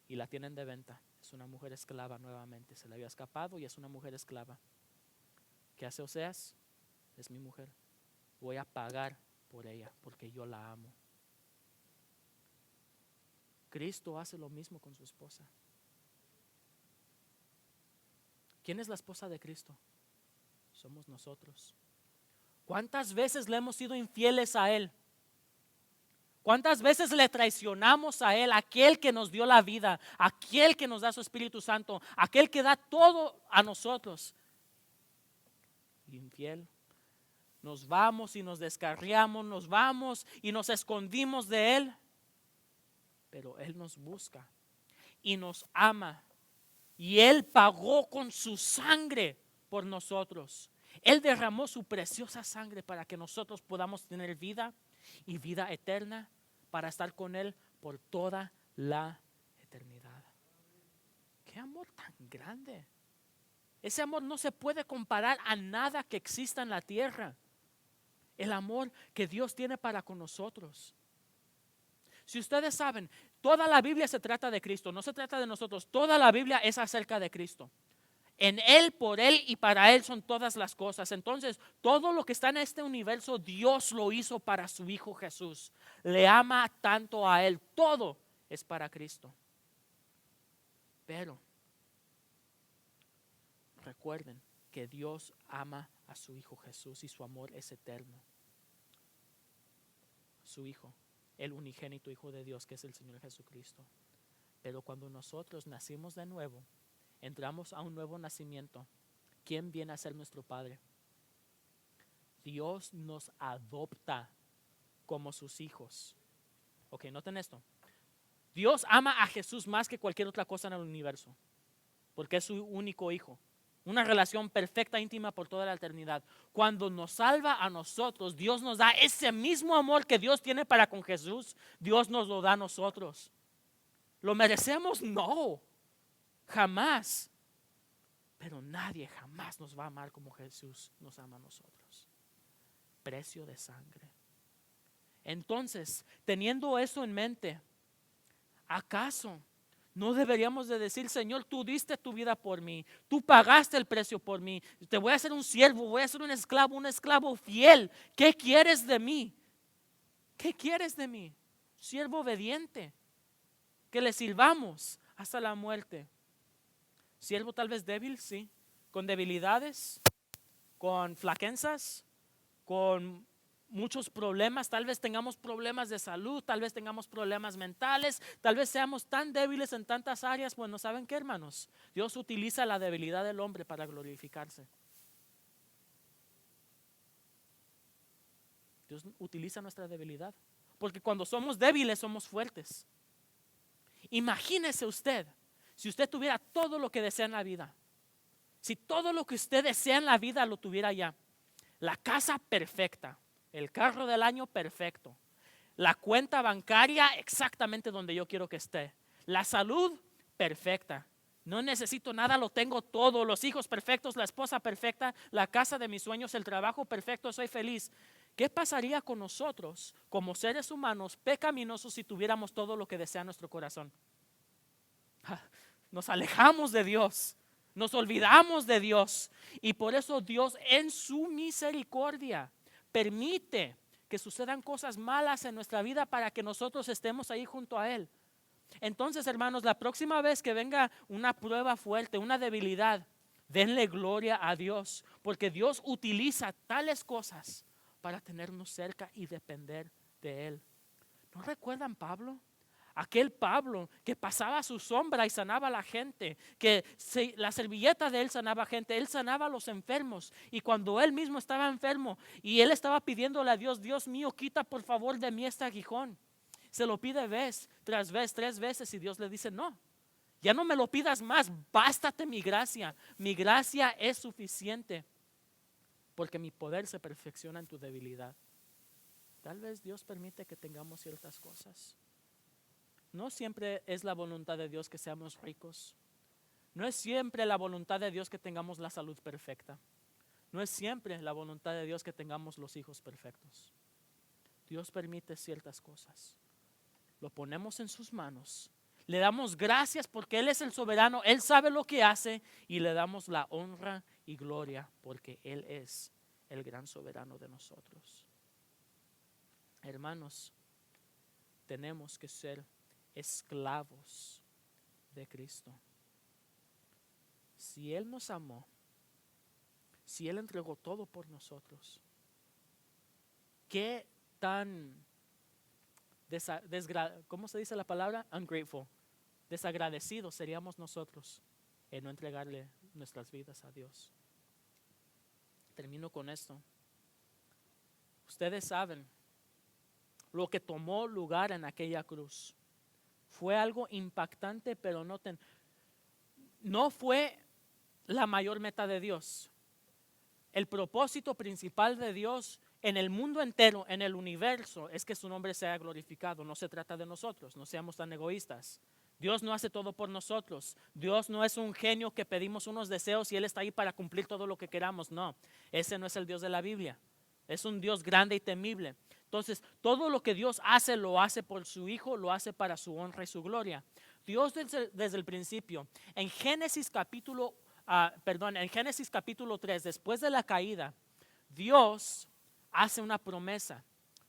y la tienen de venta. Es una mujer esclava nuevamente. Se le había escapado y es una mujer esclava. ¿Qué hace Oseas? Es mi mujer. Voy a pagar por ella porque yo la amo. Cristo hace lo mismo con su esposa. ¿Quién es la esposa de Cristo? Somos nosotros. ¿Cuántas veces le hemos sido infieles a Él? ¿Cuántas veces le traicionamos a Él, aquel que nos dio la vida, aquel que nos da su Espíritu Santo, aquel que da todo a nosotros? Infiel. Nos vamos y nos descarriamos, nos vamos y nos escondimos de Él. Pero Él nos busca y nos ama. Y Él pagó con su sangre por nosotros. Él derramó su preciosa sangre para que nosotros podamos tener vida y vida eterna, para estar con Él por toda la eternidad. ¡Qué amor tan grande! Ese amor no se puede comparar a nada que exista en la tierra. El amor que Dios tiene para con nosotros. Si ustedes saben, toda la Biblia se trata de Cristo, no se trata de nosotros. Toda la Biblia es acerca de Cristo. En Él, por Él y para Él son todas las cosas. Entonces, todo lo que está en este universo, Dios lo hizo para su Hijo Jesús. Le ama tanto a Él. Todo es para Cristo. Pero recuerden que Dios ama a su Hijo Jesús y su amor es eterno. Su Hijo, el unigénito Hijo de Dios, que es el Señor Jesucristo. Pero cuando nosotros nacimos de nuevo, entramos a un nuevo nacimiento, ¿quién viene a ser nuestro Padre? Dios nos adopta como sus hijos. Ok, noten esto. Dios ama a Jesús más que cualquier otra cosa en el universo, porque es su único hijo. Una relación perfecta, íntima por toda la eternidad. Cuando nos salva a nosotros, Dios nos da ese mismo amor que Dios tiene para con Jesús. Dios nos lo da a nosotros. ¿Lo merecemos? No, jamás. Pero nadie jamás nos va a amar como Jesús nos ama a nosotros. Precio de sangre. Entonces, teniendo eso en mente, ¿acaso no deberíamos de decir: Señor, tú diste tu vida por mí, tú pagaste el precio por mí, te voy a hacer un siervo, voy a ser un esclavo fiel? ¿Qué quieres de mí? ¿Qué quieres de mí? Siervo obediente, que le sirvamos hasta la muerte. Siervo tal vez débil, sí, con debilidades, con flaquezas, con muchos problemas. Tal vez tengamos problemas de salud, tal vez tengamos problemas mentales, tal vez seamos tan débiles en tantas áreas. Bueno, ¿saben qué, hermanos? Dios utiliza la debilidad del hombre para glorificarse. Dios utiliza nuestra debilidad, porque cuando somos débiles somos fuertes. Imagínese usted, si usted tuviera todo lo que desea en la vida, si todo lo que usted desea en la vida lo tuviera ya: la casa perfecta, el carro del año perfecto, la cuenta bancaria exactamente donde yo quiero que esté, la salud perfecta, no necesito nada, lo tengo todo, los hijos perfectos, la esposa perfecta, la casa de mis sueños, el trabajo perfecto, soy feliz. ¿Qué pasaría con nosotros como seres humanos pecaminosos si tuviéramos todo lo que desea nuestro corazón? Nos alejamos de Dios, nos olvidamos de Dios, y por eso Dios, en su misericordia, permite que sucedan cosas malas en nuestra vida para que nosotros estemos ahí junto a Él. Entonces, hermanos, la próxima vez que venga una prueba fuerte, una debilidad, denle gloria a Dios, porque Dios utiliza tales cosas para tenernos cerca y depender de Él. ¿No recuerdan Pablo? Aquel Pablo que pasaba su sombra y sanaba a la gente, que la servilleta de él sanaba gente, él sanaba a los enfermos. Y cuando él mismo estaba enfermo y él estaba pidiéndole a Dios: Dios mío, quita por favor de mí este aguijón, se lo pide vez tras vez, 3 veces, y Dios le dice: no, ya no me lo pidas más, bástate mi gracia es suficiente, porque mi poder se perfecciona en tu debilidad. Tal vez Dios permite que tengamos ciertas cosas. No siempre es la voluntad de Dios que seamos ricos. No es siempre la voluntad de Dios que tengamos la salud perfecta. No es siempre la voluntad de Dios que tengamos los hijos perfectos. Dios permite ciertas cosas. Lo ponemos en sus manos. Le damos gracias porque Él es el soberano. Él sabe lo que hace y le damos la honra y gloria porque Él es el gran soberano de nosotros. Hermanos, tenemos que ser esclavos de Cristo. Si Él nos amó, si Él entregó todo por nosotros, ¿qué tan ¿cómo se dice la palabra? Ungrateful. Desagradecidos seríamos nosotros en no entregarle nuestras vidas a Dios. Termino con esto. Ustedes saben lo que tomó lugar en aquella cruz. Fue algo impactante, pero no fue la mayor meta de Dios. El propósito principal de Dios en el mundo entero, en el universo, es que su nombre sea glorificado. No se trata de nosotros, no seamos tan egoístas. Dios no hace todo por nosotros. Dios no es un genio que pedimos unos deseos y Él está ahí para cumplir todo lo que queramos. No, ese no es el Dios de la Biblia. Es un Dios grande y temible. Entonces, todo lo que Dios hace, lo hace por su Hijo, lo hace para su honra y su gloria. Dios desde el principio, en Génesis capítulo 3, después de la caída, Dios hace una promesa.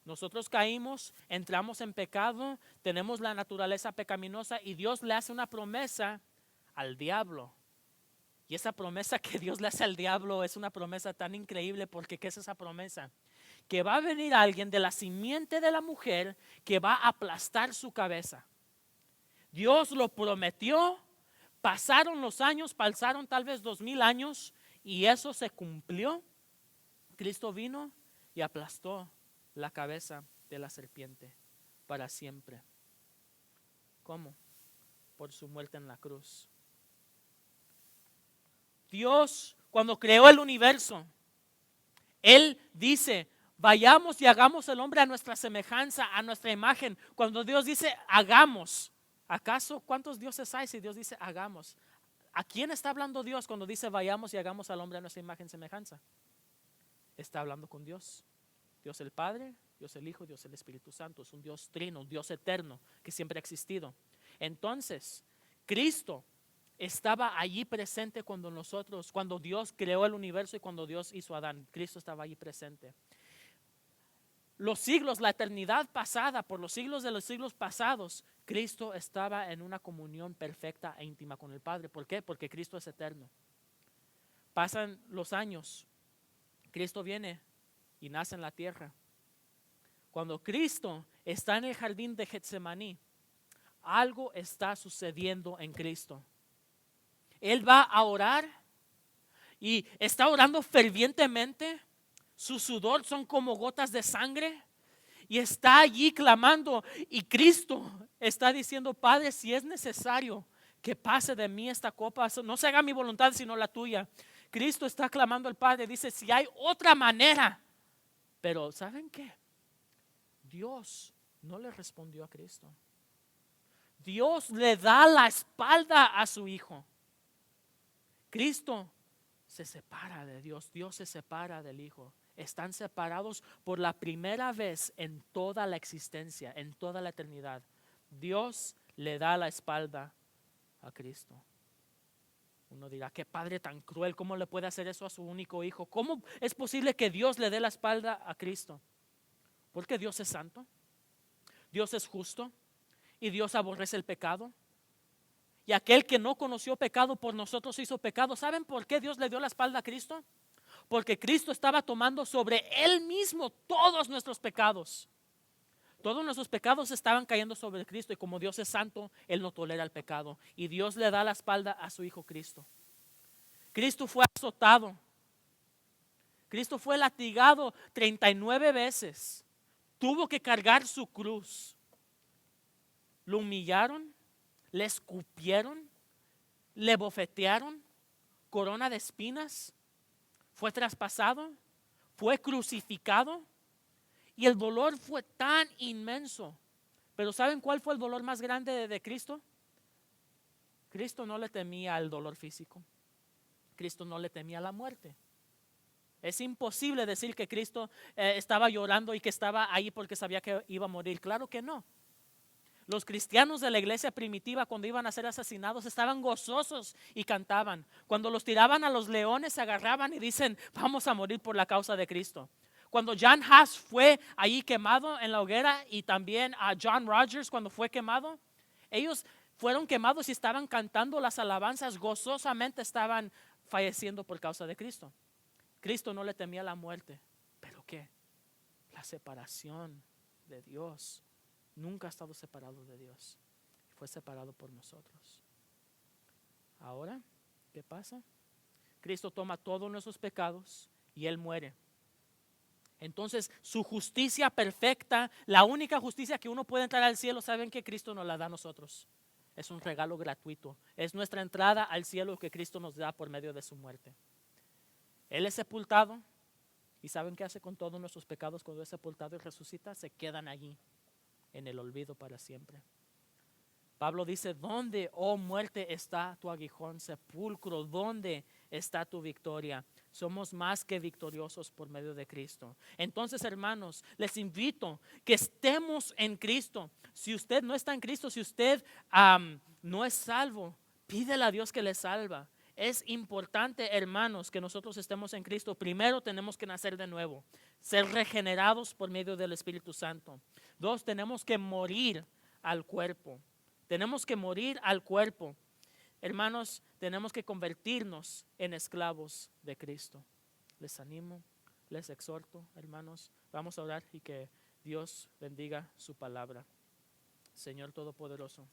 Nosotros caímos, entramos en pecado, tenemos la naturaleza pecaminosa y Dios le hace una promesa al diablo. Y esa promesa que Dios le hace al diablo es una promesa tan increíble porque ¿qué es esa promesa? Que va a venir alguien de la simiente de la mujer que va a aplastar su cabeza. Dios lo prometió, pasaron los años, pasaron tal vez 2000 años y eso se cumplió. Cristo vino y aplastó la cabeza de la serpiente para siempre. ¿Cómo? Por su muerte en la cruz. Dios, cuando creó el universo, Él dice, vayamos y hagamos el hombre a nuestra semejanza, a nuestra imagen. Cuando Dios dice, hagamos, ¿acaso cuántos dioses hay si Dios dice, hagamos? ¿A quién está hablando Dios cuando dice, vayamos y hagamos al hombre a nuestra imagen y semejanza? Está hablando con Dios. Dios el Padre, Dios el Hijo, Dios el Espíritu Santo. Es un Dios trino, un Dios eterno que siempre ha existido. Entonces, Cristo estaba allí presente cuando Dios creó el universo y cuando Dios hizo a Adán. Cristo estaba allí presente. Los siglos, la eternidad pasada, por los siglos de los siglos pasados, Cristo estaba en una comunión perfecta e íntima con el Padre. ¿Por qué? Porque Cristo es eterno. Pasan los años, Cristo viene y nace en la tierra. Cuando Cristo está en el jardín de Getsemaní, algo está sucediendo en Cristo. Él va a orar y está orando fervientemente. Su sudor son como gotas de sangre y está allí clamando. Y Cristo está diciendo, Padre, si es necesario que pase de mí esta copa, no se haga mi voluntad sino la tuya. Cristo está clamando al Padre, dice, si hay otra manera. Pero ¿saben qué? Dios no le respondió a Cristo. Dios le da la espalda a su Hijo. Cristo se separa de Dios, Dios se separa del Hijo. Están separados por la primera vez en toda la existencia, en toda la eternidad. Dios le da la espalda a Cristo. Uno dirá, qué padre tan cruel, ¿cómo le puede hacer eso a su único hijo? ¿Cómo es posible que Dios le dé la espalda a Cristo? Porque Dios es santo, Dios es justo y Dios aborrece el pecado. Y aquel que no conoció pecado por nosotros hizo pecado. ¿Saben por qué Dios le dio la espalda a Cristo? Porque Cristo estaba tomando sobre Él mismo todos nuestros pecados. Todos nuestros pecados estaban cayendo sobre Cristo y como Dios es santo, Él no tolera el pecado. Y Dios le da la espalda a su Hijo Cristo. Cristo fue azotado. Cristo fue latigado 39 veces. Tuvo que cargar su cruz. Lo humillaron, le escupieron, le bofetearon, corona de espinas. Fue traspasado, fue crucificado y el dolor fue tan inmenso. Pero ¿saben cuál fue el dolor más grande de Cristo? Cristo no le temía al dolor físico. Cristo no le temía a la muerte. Es imposible decir que Cristo estaba llorando y que estaba ahí porque sabía que iba a morir. Claro que no. Los cristianos de la iglesia primitiva, cuando iban a ser asesinados, estaban gozosos y cantaban. Cuando los tiraban a los leones, se agarraban y dicen, vamos a morir por la causa de Cristo. Cuando John Huss fue ahí quemado en la hoguera, y también a John Rogers cuando fue quemado, ellos fueron quemados y estaban cantando las alabanzas, gozosamente estaban falleciendo por causa de Cristo. Cristo no le temía la muerte, pero ¿qué? La separación de Dios. Nunca ha estado separado de Dios. Fue separado por nosotros. Ahora, ¿qué pasa? Cristo toma todos nuestros pecados y Él muere. Entonces, su justicia perfecta, la única justicia que uno puede entrar al cielo, ¿saben que Cristo nos la da a nosotros? Es un regalo gratuito. Es nuestra entrada al cielo que Cristo nos da por medio de su muerte. Él es sepultado. ¿Y saben qué hace con todos nuestros pecados cuando es sepultado y resucita? Se quedan allí, en el olvido para siempre. Pablo dice, ¿dónde, oh muerte, está tu aguijón? Sepulcro, ¿dónde está tu victoria? Somos más que victoriosos por medio de Cristo. Entonces, hermanos, les invito que estemos en Cristo. Si usted no está en Cristo, si usted no es salvo, pídele a Dios que le salva. Es importante, hermanos, que nosotros estemos en Cristo. Primero, tenemos que nacer de nuevo, ser regenerados por medio del Espíritu Santo. Dos, tenemos que morir al cuerpo. Tenemos que morir al cuerpo. Hermanos, tenemos que convertirnos en esclavos de Cristo. Les animo, les exhorto, hermanos. Vamos a orar y que Dios bendiga su palabra. Señor Todopoderoso.